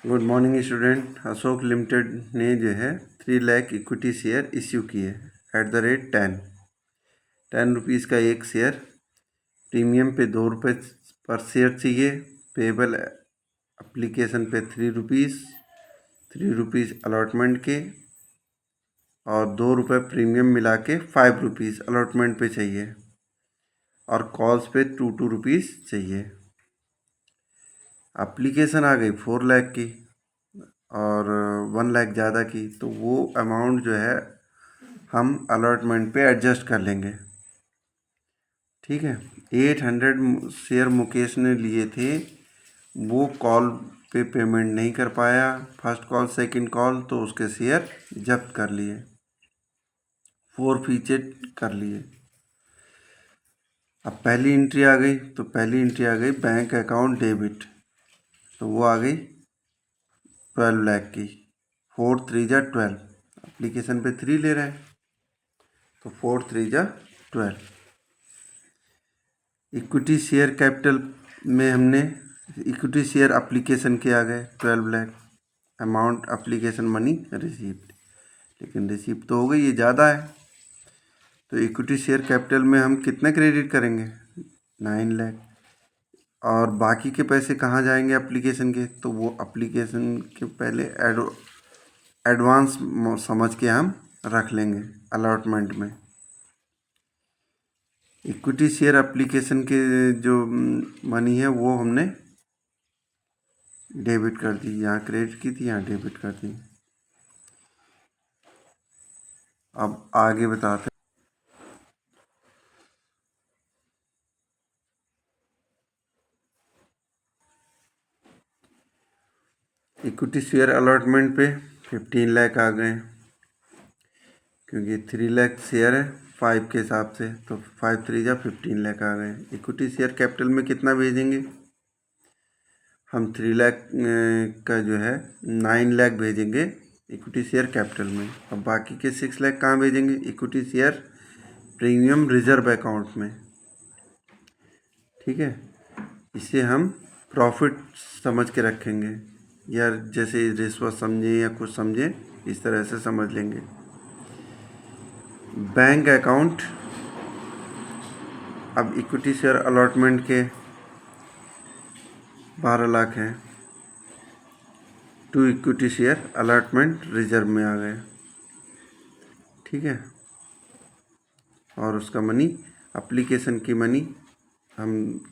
Good morning student. Ashok limited ने जो है 3 लाख इक्विटी शेयर इश्यू किए एट द रेट 10 रुपीज़ का एक शेयर। प्रीमियम पे 2 रुपये पर शेयर चाहिए। पेबल एप्लीकेशन पे 3 रुपीज़ अलॉटमेंट के और 2 रुपये प्रीमियम मिला के 5 रुपीज़ अलॉटमेंट पे चाहिए और कॉल्स पे 2 रुपीज़ चाहिए। एप्लीकेशन आ गई 4 लाख की और 1 लाख ज़्यादा की, तो वो अमाउंट जो है हम अलॉटमेंट पे एडजस्ट कर लेंगे। ठीक है। 800 शेयर मुकेश ने लिए थे, वो कॉल पे पेमेंट नहीं कर पाया, फर्स्ट कॉल सेकंड कॉल, तो उसके शेयर जब्त कर लिए, फोरफीचर कर लिए। अब पहली एंट्री आ गई बैंक अकाउंट डेबिट, तो वो आ गई 12 लाख की। 4 3 जा 12, एप्लीकेशन पे 3 ले रहा है तो 4 3 जा 12। इक्विटी शेयर कैपिटल में हमने इक्विटी शेयर एप्लीकेशन के आ गए 12 लाख। अमाउंट एप्लीकेशन मनी रिसीप्ड, लेकिन रिसीप्ट तो हो गई, ये ज़्यादा है, तो इक्विटी शेयर कैपिटल में हम कितने क्रेडिट करेंगे? 9 लाख। और बाकी के पैसे कहाँ जाएंगे एप्लीकेशन के? तो वो एप्लीकेशन के पहले एडवांस समझ के हम रख लेंगे अलॉटमेंट में। इक्विटी शेयर एप्लीकेशन के जो मनी है वो हमने डेबिट कर दी, यहाँ क्रेडिट की थी, यहाँ डेबिट कर दी। अब आगे बताते हैं। इक्विटी शेयर अलॉटमेंट पे 15 लाख आ गए, क्योंकि 3 लाख शेयर है 5 के हिसाब से, तो 5 3 जा 15 लाख आ गए। इक्विटी शेयर कैपिटल में कितना भेजेंगे? हम 3 लाख का जो है 9 लाख भेजेंगे इक्विटी शेयर कैपिटल में। अब बाकी के 6 लाख कहाँ भेजेंगे? Equity share premium reserve account में। ठीक है, इसे हम प्रॉफिट समझ के रखेंगे, या जैसे रिश्वत समझें या कुछ समझें, इस तरह से समझ लेंगे। बैंक अकाउंट, अब इक्विटी शेयर अलॉटमेंट के 12 लाख हैं, to equity share allotment reserve में आ गए। ठीक है, और उसका मनी, एप्लीकेशन की मनी हम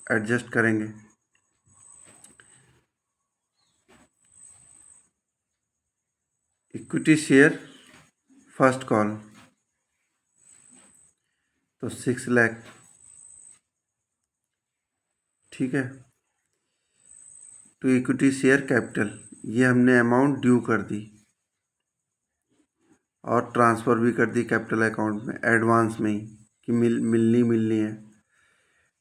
एडजस्ट करेंगे। इक्विटी शेयर फर्स्ट कॉल तो 6 लाख। ठीक है, टू इक्विटी शेयर कैपिटल, ये हमने अमाउंट ड्यू कर दी और ट्रांसफ़र भी कर दी कैपिटल अकाउंट में एडवांस में ही, कि मिलनी है।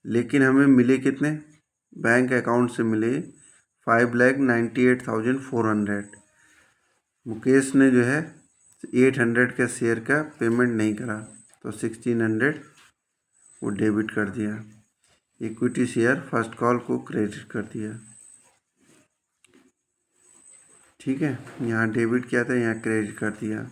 लेकिन हमें मिले कितने? बैंक अकाउंट से मिले 5,98,400। मुकेश ने जो है 800 का शेयर का पेमेंट नहीं करा, तो 1600 वो डेबिट कर दिया। इक्विटी शेयर फर्स्ट कॉल को क्रेडिट कर दिया। ठीक है, यहाँ डेबिट किया था, यहाँ क्रेडिट कर दिया।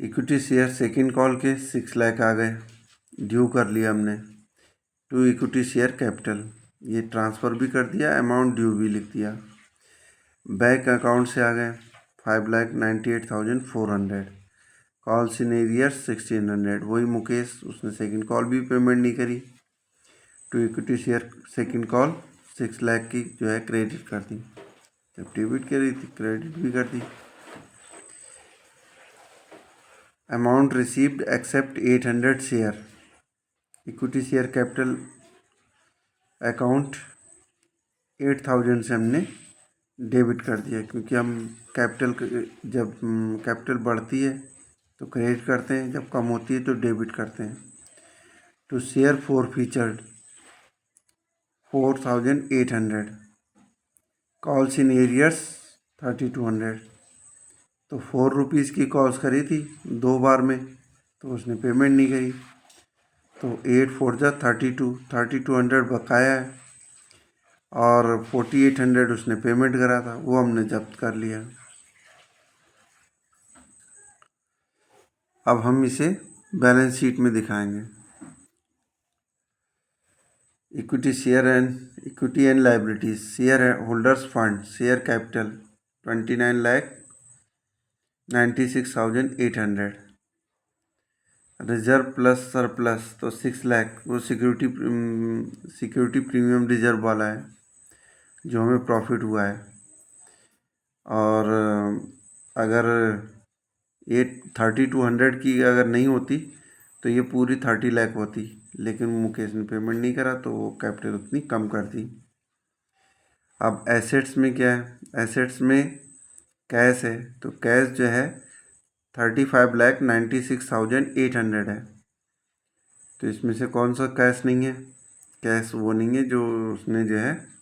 इक्विटी शेयर सेकंड कॉल के 6 लाख आ गए, ड्यू कर लिया हमने। टू इक्विटी शेयर कैपिटल, ये ट्रांसफ़र भी कर दिया, अमाउंट ड्यू भी लिख दिया। बैंक अकाउंट से आ गए 5,98,400। कॉल्स इन एरियर्स 1600, वही मुकेश, उसने सेकंड कॉल भी पेमेंट नहीं करी। To equity share second call 6 lakh की जो है क्रेडिट कर दी, जब डेबिट करी थी क्रेडिट भी कर दी। Amount received except 800 share, equity share capital account 8000 से हमने डेबिट कर दिया, क्योंकि हम कैपिटल, जब कैपिटल बढ़ती है तो क्रेडिट करते हैं, जब कम होती है तो डेबिट करते हैं। To share forfeited 4800। Calls in arrears 3200, तो 4 रुपीज़ की कॉल्स करी थी 2 बार में, तो उसने पेमेंट नहीं करी, तो 8 4 जा 3200 बकाया है और 4800 उसने पेमेंट करा था, वो हमने जब्त कर लिया। अब हम इसे बैलेंस शीट में दिखाएंगे। Equity and liabilities, share holders fund, share capital 29,96,800, reserve plus surplus तो 6 लाख, वो सिक्योरिटी प्रीमियम रिजर्व वाला है जो हमें प्रॉफिट हुआ है। और अगर 3200 की अगर नहीं होती तो ये पूरी 30 लाख होती, लेकिन मुकेश ने पेमेंट नहीं करा तो वो कैपिटल उतनी कम कर दी। अब एसेट्स में क्या है, एसेट्स में कैश है, तो कैश जो है 35,96,800 है। तो इसमें से कौन सा कैश नहीं है, कैश वो नहीं है जो उसने जो है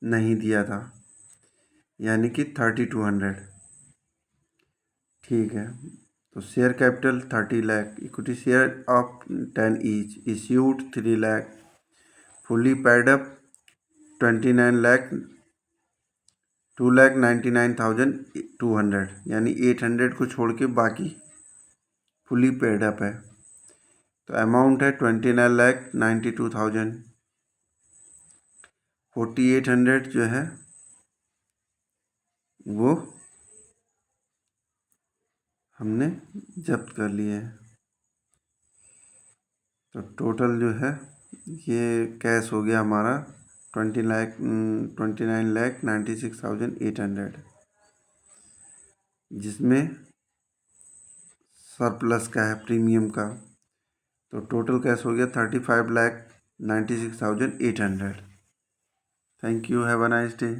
नहीं दिया था, यानी कि 3200। ठीक है, तो share capital 30 lakh, equity share of 10 each, issued 3 lakh, fully paid up 29 lakh 2,99,200, यानी 800 को छोड़ के बाकी फुली पेड अप है। तो अमाउंट है 29,92,000। 4800 जो है वो हमने जब्त कर लिए है। तो टोटल जो है ये कैश हो गया हमारा 29,96,800, जिसमें सरप्लस का है प्रीमियम का। तो टोटल कैश हो गया 35,96,800। Thank you, have a nice day.